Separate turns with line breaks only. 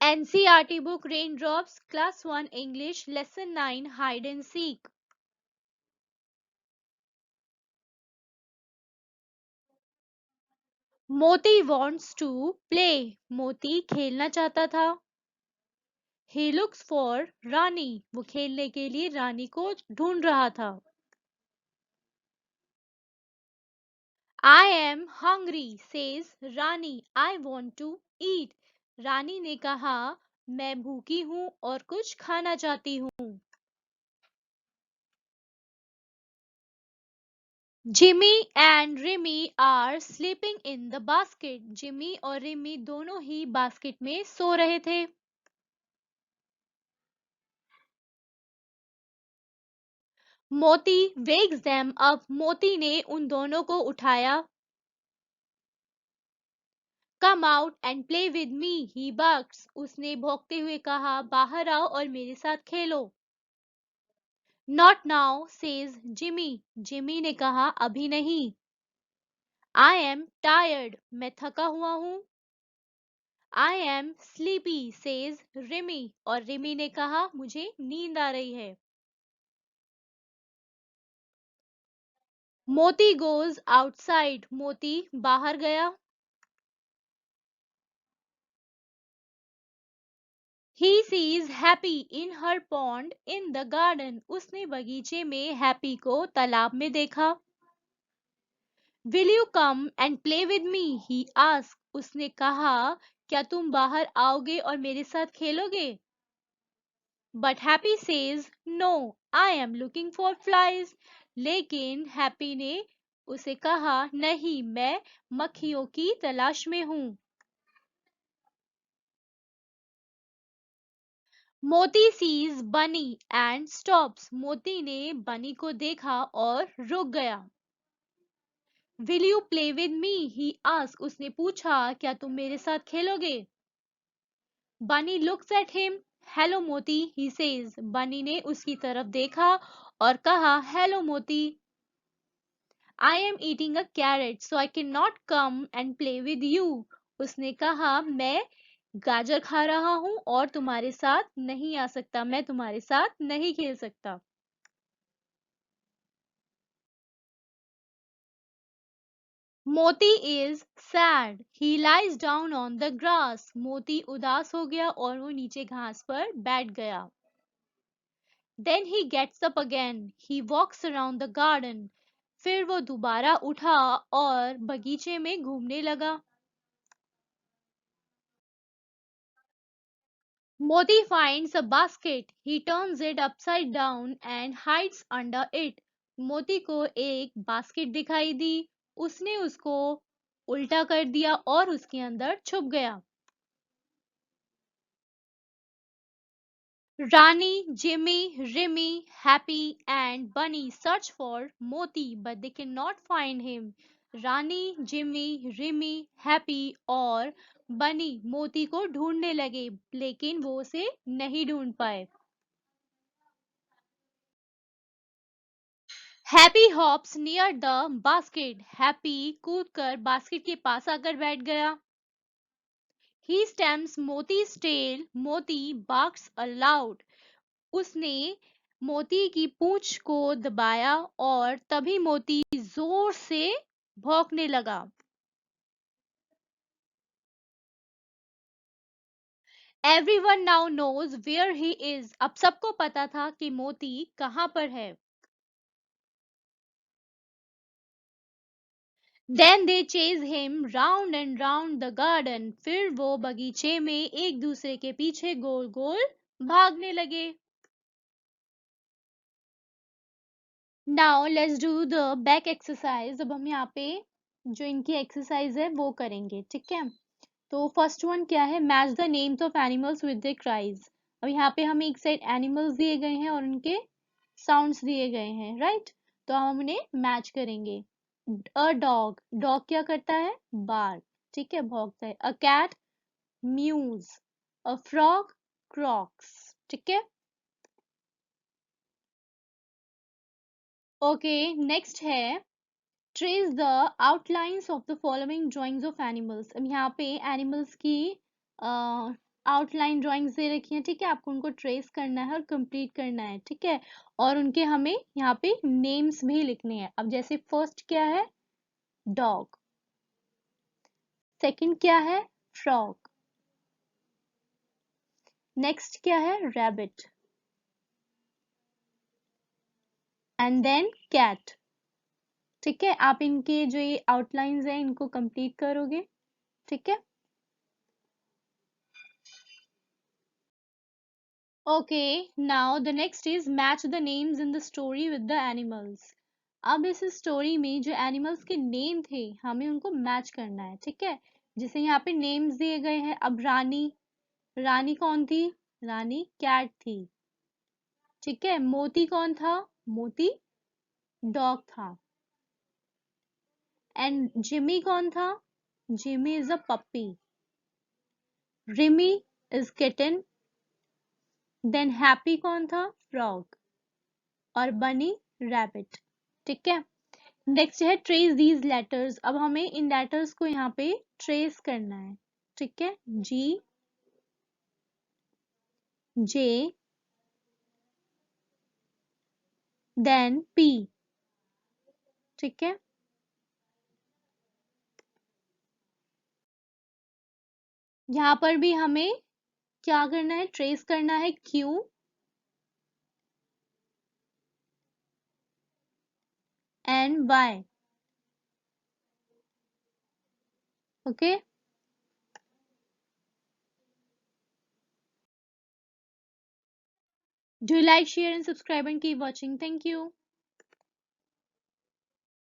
NCERT book Raindrops, Class 1 English, Lesson 9 Hide and Seek. Moti wants to play. मोती खेलना चाहता था. He looks for Rani. वो खेलने के लिए रानी को ढूंढ रहा था. I am hungry, says Rani. I want to eat. रानी ने कहा, मैं भूखी हूँ और कुछ खाना चाहती हूँ. Jimmy and Remy are sleeping in the basket. Jimmy और रिमी दोनों ही बास्केट में सो रहे थे. मोती wakes them up. मोती ने उन दोनों को उठाया. Come out and play with me, he barks. उसने भौंकते हुए कहा, बाहर आओ और मेरे साथ खेलो. Not now, says Jimmy. Jimmy ने कहा, अभी नहीं. I am tired. मैं थका हुआ हूँ. I am sleepy, says Remy. और रिमी ने कहा, मुझे नींद आ रही है. मोती goes outside. मोती बाहर गया. He sees Happy in her pond in the garden. उसने बगीचे में हैप्पी को तालाब में देखा. Will you come and play with me? He asked. उसने कहा, क्या तुम बाहर आओगे और मेरे साथ खेलोगे? But Happy says, No, I am looking for flies. लेकिन हैप्पी ने उसे कहा, नहीं, मैं मक्खियों की तलाश में हूँ. मोती sees Bunny and stops. मोती ने बनी को देखा और रुक गया. Will you play with me? He asked. उसने पूछा, क्या तुम मेरे साथ खेलोगे? Bunny looks at him. Hello मोती, he says. बनी ने उसकी तरफ देखा और कहा, Hello मोती. I am eating a carrot, so I cannot come and play with you. उसने कहा, मैं गाजर खा रहा हूँ और तुम्हारे साथ नहीं आ सकता. मैं तुम्हारे साथ नहीं खेल सकता. मोती is sad. He lies down on the grass. मोती उदास हो गया और वो नीचे घास पर बैठ गया. Then he gets up again. He walks around the garden. फिर वो दोबारा उठा और बगीचे में घूमने लगा. Moti finds a basket. He turns it upside down and hides under it. मोती को एक बास्केट दिखाई दी. उसने उसको उल्टा कर दिया और उसके अंदर छुप गया. Rani, Jimmy, Remy, Happy and Bunny search for Moti but they cannot find him. Rani, Jimmy, Rimi, happy और बनी मोती को ढूंढने लगे लेकिन वो उसे नहीं ढूंढ पाए. Happy hops near the basket. Happy कूदकर बास्केट के पास आकर बैठ गया. He stamps Moti's tail. मोती barks aloud. उसने मोती की पूंछ को दबाया और तभी मोती जोर से भौंकने लगा. Everyone now knows where he is. अब सबको पता था कि मोती कहाँ पर है. Then they chase him round and round the garden. फिर वो बगीचे में एक दूसरे के पीछे गोल गोल भागने लगे. Now let's do the back exercise. अब हम यहाँ पे जो इनकी एक्सरसाइज है वो करेंगे. ठीक है, तो फर्स्ट वन क्या है, match the names of animals with the cries. अब यहाँ पे हमें एक साइड एनिमल्स दिए गए हैं और उनके साउंड्स दिए गए हैं, राइट. तो हम उन्हें मैच करेंगे. अ डॉग, डॉग क्या करता है, बार्क. ठीक है, भौंकता है. A cat, mews. A frog, croaks. ठीक है. ओके, नेक्स्ट है trace the outlines of the following drawings of animals. अब यहाँ पे एनिमल्स की आउटलाइन ड्राइंग्स दे रखी हैं, ठीक है, आपको उनको ट्रेस करना है और कंप्लीट करना है, ठीक है, और उनके हमें यहाँ पे नेम्स भी लिखने हैं। अब जैसे फर्स्ट क्या है, डॉग, सेकंड क्या है, फ्रॉग, नेक्स्ट क्या है, रैबिट, एंड देन कैट। ठीक है, आप इनके जो ये आउटलाइंस हैं इनको कंप्लीट करोगे, ठीक है। Okay, now the next is match the names in the story with the animals. अब इस स्टोरी में जो एनिमल्स के नेम थे हमें उनको मैच करना है, ठीक है। जैसे यहाँ पे नेम्स दिए गए हैं। अब रानी, रानी कौन थी, रानी कैट थी, ठीक है। मोती कौन था, मोती डॉग था। एंड जिमी कौन था, Jimmy is a puppy. Rimi is kitten. Then Happy कौन था, फ्रॉग। और बनी रैबिट, ठीक है। नेक्स्ट है ट्रेस दीज लेटर्स। अब हमें इन लेटर्स को यहाँ पे ट्रेस करना है, ठीक है। जी, जे, देन पी, ठीक है। यहाँ पर भी हमें क्या करना है, ट्रेस करना है Q and Y, okay. Do like, share and subscribe and keep watching. Thank you.